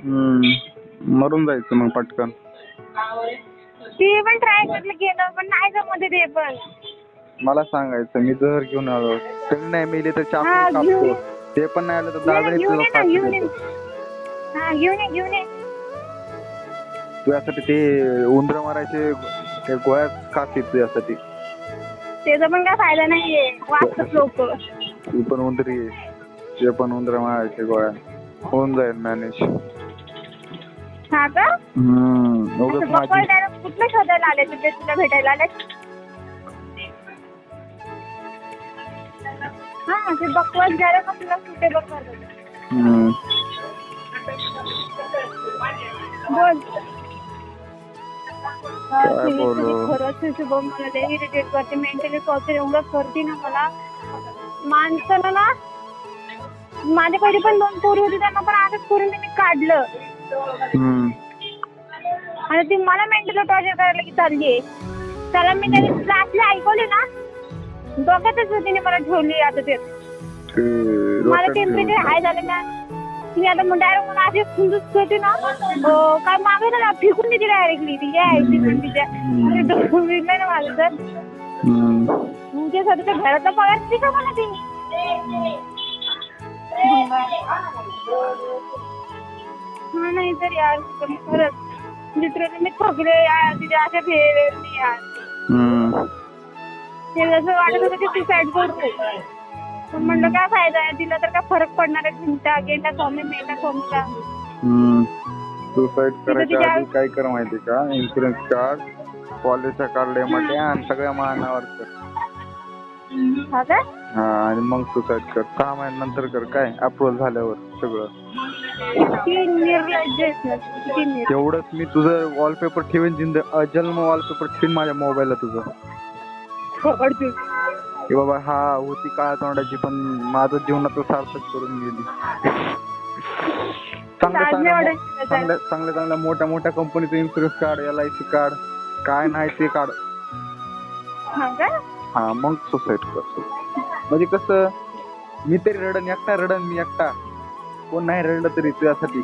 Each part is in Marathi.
मरून जायचं मग पटकन. ती पण ट्राय करलं केलं पण नाही जमत ते पण. मला सांगायचं मी जहर घेऊन आलो. तरी नाही मिळले तर चाकू हा, घेऊन कापतो. ते पण नाही आलं तर नाही, दाबेने घेऊन तुला ये ना, फाशी घेऊन ये. देतो. हा, घेऊन ये. तुझ्यासाठी ते उंदर मारायचे ते गोळ्यात खाते तुझ्यासाठी. त्याचा पण काय फायदा नाहीये, वाचतात लोक. तू पण उंदरी आहे. ते पण उंदर मारायचे गोळ्या. होऊन जाईल मॅनेज. हा का? उगाच माझी बकवास कुठलं शोधायला आले तुझे, तुला भेटायला आले? हा, ते बकवास घ्यायला का तुला सुटेबल करतात. बोल. काय बोलू? खरंच शुभम मला लय इरिटेट करते, मेंटली टॉर्चर एवढं करते ना मला. माणसाला ना, माझ्याकडे पण 2 पोरी होती त्यांना पण असंच करून मी काढलं. आणि ती मला मेंटली टॉर्चर करायला की चालली. त्याला मी त्याने क्लासला ऐकवले ना, डोक्यातच तिने मला ठेवली. आता ते मला टेम्परेचर हाय झालं ना, ती आता मग डायरेक्ट मला अशी खुंदूच करते ना, काय मागे ना फेकून देते डायरेक्टली. ती यायची पण तिच्या नाही ना माझं तर तुझ्या स्वतःच्या घराचा पगार ती का मला ती. हा नाही तर यार खरंच लिटरली मी थकले यार तिच्या अशा बिहेवियरनी यार. ते जसं वाटत होतं की सुसाईड करू, पण म्हणलं काय फायदा आहे, तिला तर काय फरक पडणार आहे. घंटा गेला स्वामी मेला स्वामीला. सुसाईड करायच्या आधी काय कर माहिती का, इन्शुरन्स काढ, कॉलेजचा काढ, डेमाटे आणि सगळ्या मानावर कर. हा, आणि मग सुसाईड कर. 6 महिन्यानंतर कर. काय अप्रूव्हल झाल्यावर सगळं. तेवढंच मी तुझं वॉलपेपर ठेवेन, जन्म वॉलपेपर ठेवेन माझ्या मोबाईलला तुझं. की बाबा हा होती काळ्या तोंडाची पण माझं जीवनात सार्थक करून गेली. चांगल्या मोठ्या कंपनीचं इन्शुरन्स काढ, LIC काढ, काय नाही ते काढ. हा, मग सुसाईड कर. म्हणजे कसं मी तरी रडन मी एकटा. कोण नाही रडलं तरी तुझ्यासाठी.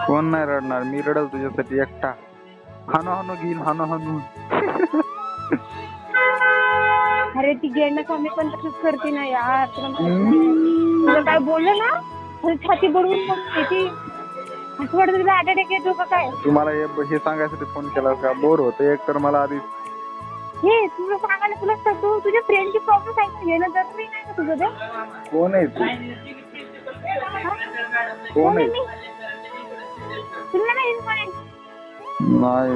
कोण नाही रडणार, मी रडल तुझ्यासाठी एकटा. हानू घेईन हानू. अरे ती गेंडा स्वामी पण तसंच करते ना यार. तुला काय बोललं ना छाती बडवून येते. असं वाटतं तुला अटॅक येतो का काय. तुम्हाला हे सांगायसाठी फोन केला का? बोर होतं एक तर मला आधी. हे तुला सांगायला तुला सांगतो, तुझ्या फ्रेंडची प्रॉब्लेम आहे घेणं जरुरी नाही का तुझं ते? कोण आहे तू? कोण आहे? तुला नाही इन्फॉर्मेशन नाही.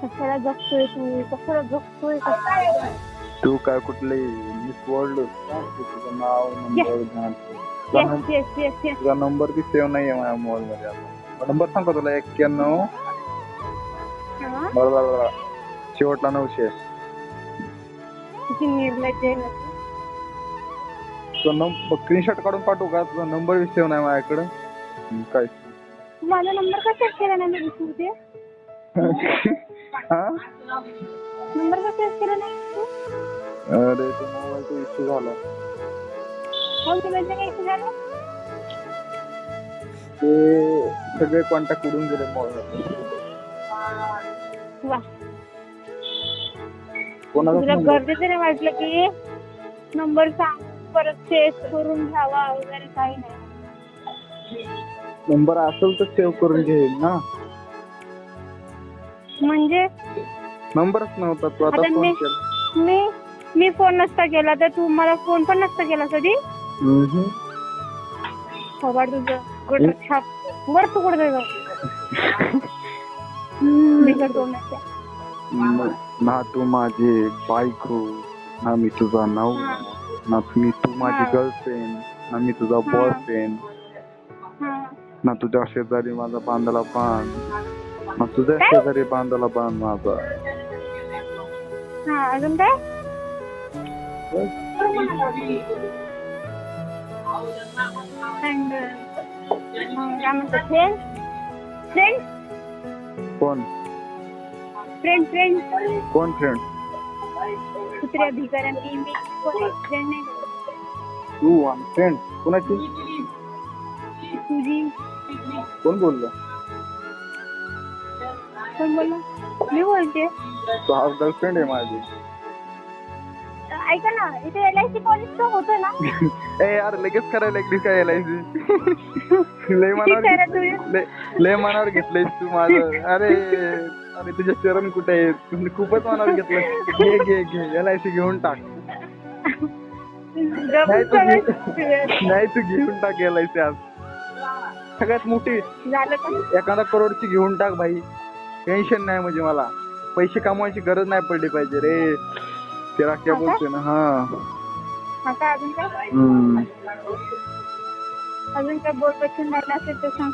कशाला जगतोय तू काय कुठले मिस वर्ल्ड तुझं नाव नंबर तुझा नंबर बी सेव्ह नाहीये माझ्या मोबाईल मध्ये. आता नंबर सांगतो तुला 91 बरोबर शेवटला 900. स्क्रीनशॉट काढून पाठवू का? तुझा नंबर बी सेव्ह नाही माझ्याकडे. काय माझा नंबर का सेव्ह केला नाही तू? ते नंबर का सेव्ह केला नाही तू? अरे ते मोबाईलचा इश्यू झाला. इश्यू झाला? ते सगळे कॉन्टॅक्ट उडून गेले मोबाईल. तुला गरजेचं नाही वाटलं की नंबर सांग परत सेव्ह करून घ्यावा वगैरे? काही नाही. नंबर असेल तर सेव्ह करून घेईल ना. म्हणजे नंबरच नव्हता. तू आता फोन केला. मी फोन नसता केला तर तू मला फोन पण नसता केला कधी. खबर तुझं गोट छाप वर तू कुठे ना तू माझी बायको, ना मी तुझा नवरा, ना तू माझी गर्लफ्रेंड, ना मी तुझा बॉयफ्रेंड, ना तुझ्या शेजारी माझा बांधला बाण, ना तुझ्या शेजारी बांधला बाण माझा. अजून काय? काय म्हणतात फ्रेंड? कोण फ्रेंड कोण फ्रेंड? दुसऱ्या भिकाऱ्यांची मी फ्रेंड नाही करत. तू आणि फ्रेंड कोणाची? तुझी कोण बोललं? कोण बोलला? मी बोलते. तू हाफ गर्लफ्रेंड आहे माझी. ऐका ना, इथे LIC पॉलिसी होतं ना? ए यार लगेच करायला लागली काय LIC? लय करा तुम्ही. लय मनावर घेतलंय तू माझं. अरे अरे तुझे चरण कुठे आहेत? तुम्ही खूपच मनावर घेतलं. घे घे घे LIC घेऊन टाक. नाही तू घेऊन टाक LIC आज. सगळ्यात मोठी झालं का? एखादा करोडची घेऊन टाक भाई. टेन्शन नाही म्हणजे मला पैसे कमवायची गरज नाही पडली पाहिजे रे. तेरा क्या बोलते ना. हा आता अजून काय? अजून काय बोल बच्चन राहिला असेल तर सांग.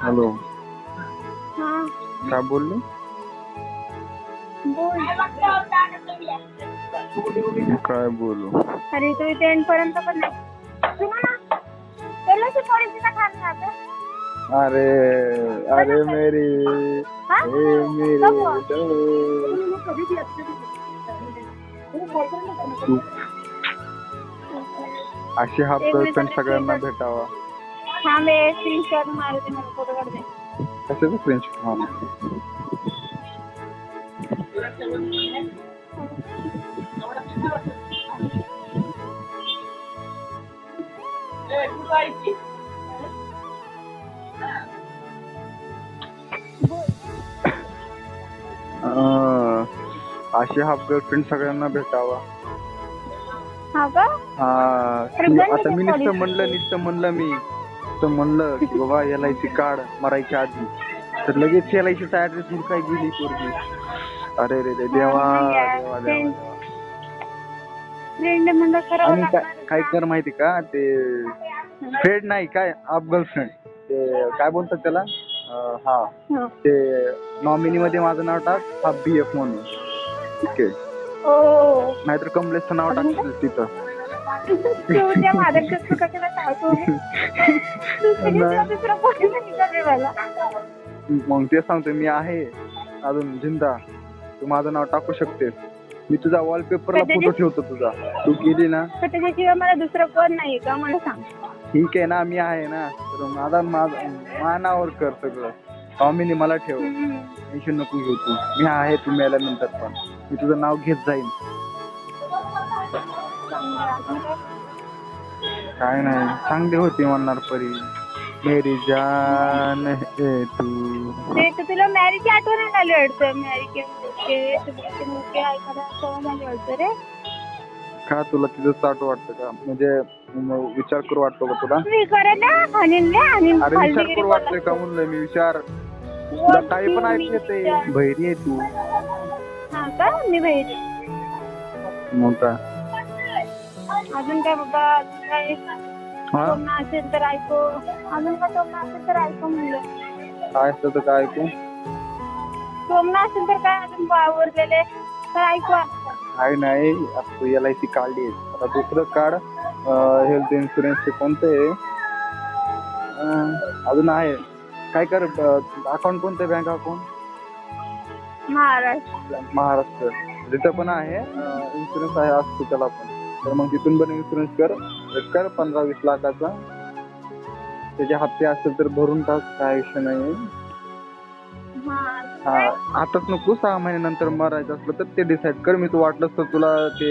हॅलो. हा काय बोलले? बोल. काय बोलू? अरे तू इथे एंड पर्यंत पण नाही. सुना ना, LIC पॉलिसीचा खात ना. अरे अरे मेरी अशी हाफ गर्लफ्रेंड सगळ्यांना भेटावा. हा मी स्क्रीनशॉट मारते, मला फोटो काढते. कशाचं स्क्रीनशॉट? अशी हाफ गर्लफ्रेंड सगळ्यांना भेटावा. हा का? आता मी नुसतं म्हणलं की बाबा LIC काढ मरायच्या आधी, तर लगेच LIC चा ऍड्रेस म्हणून काय गेली पोरगी. अरे रे देवा देवा देवा. फ्रेंड म्हणलं खरं. आणि काय कर माहिती का, ते फ्रेंड नाही काय हाफ गर्लफ्रेंड, ते काय बोलतात त्याला. हा ते नॉमिनी मध्ये माझं नाव टाक हाफ BF म्हणून. ठीक आहे. नाहीतर कमलेशचं नाव टाक तिथं. मग ते सांगतो मी आहे अजून जिंदा. तू माझं नाव टाकू शकतेस. मी तुझा वॉलपेपरला फोटो ठेवतो तुझा. तू गेली ना त्याच्याशिवाय मला दुसरं कोण नाही का मला सांग. ठीक आहे ना, मी आहे ना. तर माझ्या नावावर कर सगळं. टॉमीने मला ठेव. टेन्शन नको घेऊ तू. मी आहे तू मेल्यानंतर पण मी तुझं नाव घेत जाईन. काय नाही चांगली होती म्हणणार परी. मेरी जान है तू. ते तुला मॅरीची आठवण आली वाटतं. मॅरी के एखादा सवय झाली वाटतं रे. का तुला तिथं चाट वाटतं का? म्हणजे विचार करू वाटतो का तुला? मी करे ना अरे विचार करू वाटतोय का म्हणलं मी. विचार तुला काही पण ऐकू येते. बहिरी आहे तू. हा का? मी बहिरी. मग काय अजून काय बाबा? अजून काय टोमणा असेल तर ऐकू. अजून काय टोमणा असेल तर ऐकू म्हणलं. काय असतं तर काय ऐकू? टोमणा असेल तर काय अजून वावरलेले तर ऐकू. काय नाही आता तू LIC काढली. आता दुसरं काढ. हेल्थ इन्शुरन्सचे कोणते अजून आहे. काय कर अकाउंट कोणतं? Bank account Maharashtra. तिथं पण आहे इन्शुरन्स आहे असतो त्याला पण. तर मग तिथून पण इन्शुरन्स कर 15-20 लाखाचा. त्याचे हप्ते असतील तर भरून टाक. काय विषय नाही. हा आताच नको. 6 महिन्यानंतर मरायचं असलं तर ते डिसाईड कर. मी तू वाटलंस तर तुला ते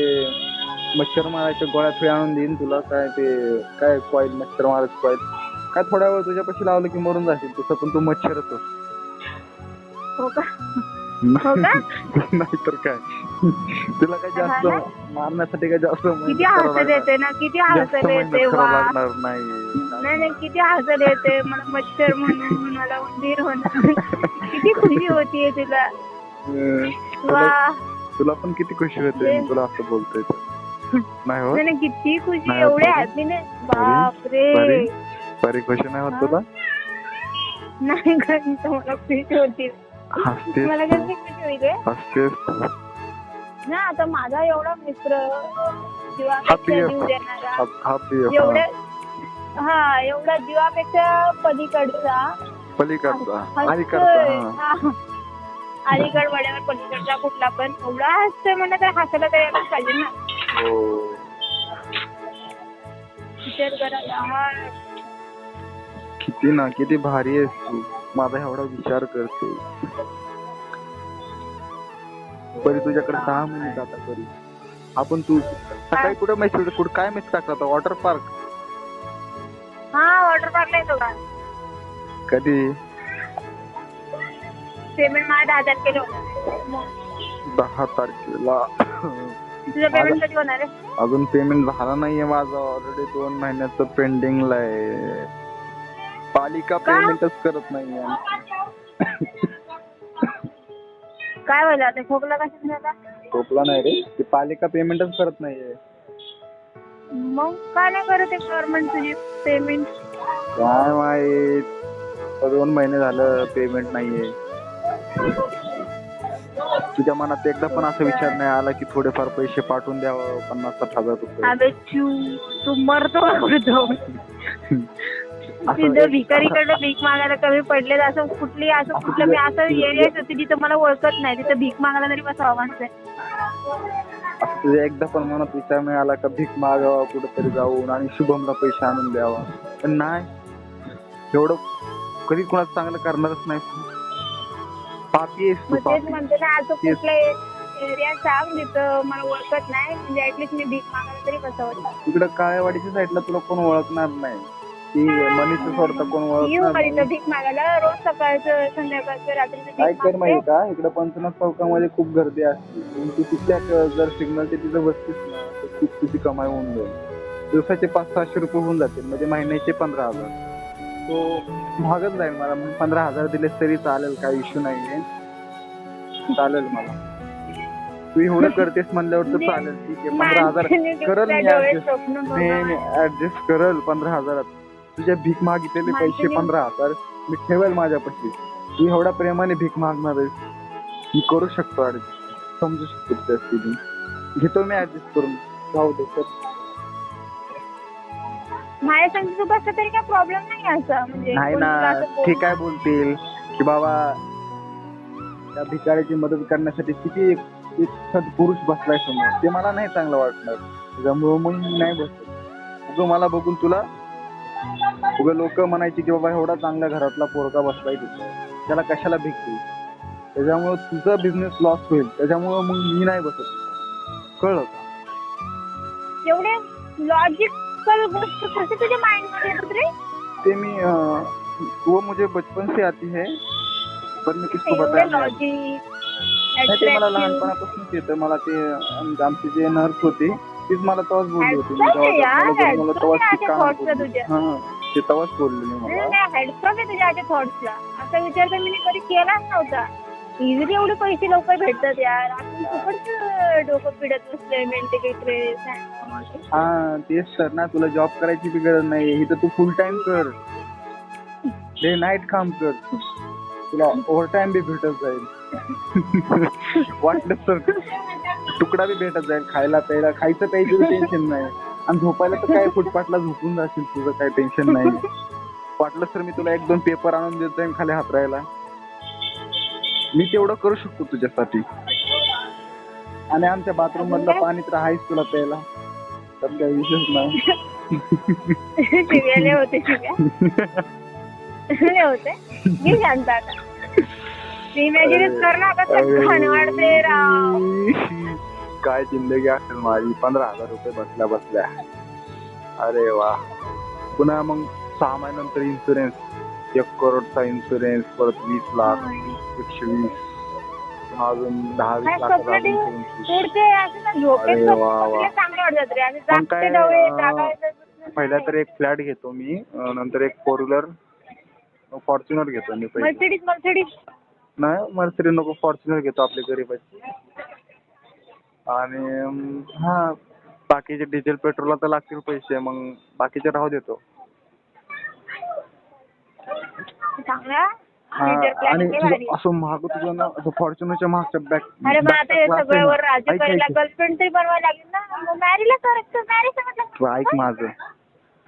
मच्छर मारायच्या गोळ्या फ्री आणून देईन तुला. काय ते काय कॉईल मच्छर मारायचं कॉईल काय थोड्या वेळ तुझ्यापाशी लावलं की मरून जाशील. तसं पण तू मच्छरच नाहीतर काय. तुला काय जास्त मारण्यासाठी काय जास्त किती हसत येते ना. किती हसत येते. लागणार नाही. किती हसत येते. मला मच्छर म्हणून मला उंदीर होणार. किती खुशी होतीये तुला. वा तुला पण किती खुशी होते तुला असं बोलतोय. नाही होत नाही किती खुशी. एवढे हॅपीनेस. बापरे बरी खुशी नाही होत तुला? नाही मला खुशी होती. मला कशी खुशी होईल हसतेस ना. आता माझा एवढा मित्र किंवा एवढे हा एवढा जीवापेक्षा पलीकडचा पलीकडचा हसतोय. अलीकडचा हा. अलीकड वड्यावर पलीकडचा कुठला पण एवढा हसतोय म्हणा तर हसायला तर यायलाच पाहिजे ना. हो विचार करा यार. किती भारी आहेस तू, माझा एवढा विचार करते. परी तुझ्याकडे 6 महिने जाता परी. आपण तू सकाळी कुठे मेसेज कुठे काय मेसेज टाकला होता? Water park. हा वॉटर पार्कला येतो का? कधी? पेमेंट मला 10,000 केलं होतं. 10 तारखेला. तुझं पेमेंट कधी होणार आहे? अजून पेमेंट झाला नाहीये माझं. ऑलरेडी 2 महिन्याचं पेंडिंगला आहे. पालिका पेमेंटच करत नाहीये. काय व्हायला आता? खोकला कशाने झाला? खोकला नाही रे, ती पालिका पेमेंटच करत नाहीये. मग काय नाही करत आहे गव्हर्नमेंट तुझी पेमेंट? काय माहित, 2 महिने झालं पेमेंट नाहीये. तुझ्या मनात एकदा पण असा विचार नाही आला की थोडेफार पैसे पाठवून द्यावं? 50-60,000 रुपये. अबे तू मरतो जाऊन. तिथं भिकारीकडे भीक मागायला कमी पडले असं कुठली असं कुठलं मी असं एरियाच होती जिथं मला ओळखत नाही, तिथं भीक मागायला तरी बसावं माणसं. असं तुझ्या एकदा पण मनात विचार नाही आला का भीक मागावा कुठेतरी जाऊन आणि शुभमला पैसे आणून द्यावा? पण नाही, एवढं कधी कोणाचं चांगलं करणारच नाही. पापी आहेस तू, तेच म्हणते ना, असं कुठलं एरिया सांग जिथं मला ओळखत नाही, म्हणजे ऍटलीस्ट मी भीक मागायला तरी बसावं. तिकडं काळेवाडीच्या साईडला तुला कोण ओळखणार नाही. ती मनीषा सोडता कोण ओळखणार नाही. भीक मागायला रोज सकाळचं संध्याकाळचं रात्रीचं काय भीक कर माहिती मागते. का, इकडे पंचनाथ चौकामध्ये खूप गर्दी असते. तू तिथल्या जर सिग्नलच्या तिथं बसतीस ना तर खूप तुझी कमाई होऊन जाईल. दिवसाचे 500-600 रुपये होऊन जातील, म्हणजे महिन्याचे 15,000. तो भागच जाईल मला. 15,000 दिलेस तरी चालेल, काही इश्यू नाहीये, चालेल मला. तू एवढं करतेस म्हणल्यावर तर चालेल, ठीक आहे. 15,000 करल मी ऍडजस्ट करल 15,000. तुझ्या भीक मागितलेले पैसे 15,000 मी ठेवेल माझ्यापाशी. तू एवढ्या प्रेमाने भीक मागणार आहेस, मी करू शकतो ऍडजस्ट, समजू शकतो त्या स्थिती. घेतो मी ऍडजस्ट करून, जाऊ दे तर. माझ्या संग तू बसला तरी काय प्रॉब्लेम नाही असं, म्हणजे नाही ना, ते काय बोलतील की बाबा त्या भिकाऱ्याची मदत करण्यासाठी किती एक सत्पुरुष बसलाय समोर, ते मला नाही चांगलं वाटणार. त्याच्यामुळं मग मी नाही बसत. उगं मला बघून तुला उगं लोक म्हणायची की बाबा एवढा चांगल्या घरातला पोरगा बसलाय तिथं, त्याला कशाला भीक देईल. त्याच्यामुळं तुझा बिझनेस लॉस होईल, त्याच्यामुळं मग मी नाही बसत. कळलं का? एवढे लॉजिकल गोष्ट कसे तुझ्या माइंड मध्ये येतात रे? ते मी वो मुझे बचपन से आती है, पर मैं किसको बताया नाही. ते मला लहानपणापासूनच येतं. मला ते आमची जे नर्स होती तीच मला तेव्हाच बोलली होती. मला तेव्हाच ती काम होती. हा, ते तेव्हाच बोलली मला. हेडस्टॉक आहे तुझ्या थॉट्सला. असा विचार तर मी कधी केलाच नव्हता. इझिली एवढे पैसे लवकर भेटतात यार. आपण खूपच डोकं पिडत बसलोय मेंटली स्ट्रेस. हा तेच तर ना, तुला जॉब करायची बी गरज नाही. इथं तू फुल टाइम कर, डे नाईट काम कर, तुला ओव्हर टाइम बी भेटत जाईल. वाटलं तर तुकडा बी भेटत जाईल खायला प्यायला. खायचं प्यायचं टेन्शन नाही, आणि झोपायला तर काय फुटपाथला झोपून जाशील, तुझं काय टेन्शन नाही. वाटलं तर मी तुला 1-2 पेपर आणून देत जाईन खाली हातरायला. मी तेवढं करू शकतो तुझ्यासाठी. आणि आमच्या बाथरूम मधलं पाणी तर आहेच तुला प्यायला, तर काही विशेष नाही. शिव्याले होते घे शांत आता. इमॅजिन कर ना कसं घाण वाढते राव. काय जिंदगी असेल माझी 15,000 रुपये बसल्या बसल्या. अरे वा. पुन्हा मग 6 महिन्यानंतर इन्शुरन्स, 1 करोडचा इन्शुरन्स, परत 20 लाख, 120, अजून 10-20 लाख. पहिला तर एक फ्लॅट घेतो मी, नंतर एक 4 व्हीलर फॉर्च्युनर घेतो मी. मर्सिडीज नाही, मर्सिडीज नको, फॉर्च्युनर घेतो आपली गरीबाची. आणि हा बाकीचे डिझेल पेट्रोलला तर लागतील पैसे, मग बाकीचे राहू देतो. आणि असं महाग तुझं ना, असं फॉर्च्युनरच्या मागच्या बॅक. अरे मग आता सगळ्यावर राजू करायला गर्लफ्रेंड तरी बनवायला लागेल ना, मॅरीला करायचं. मॅरी समजलं. तू ऐक माझं,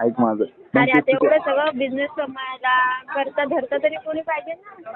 ऐक माझं. मग अरे ते आता तुझ्या- एवढं सगळं बिझनेस कमायला करता धरता तरी कोणी पाहिजे ना.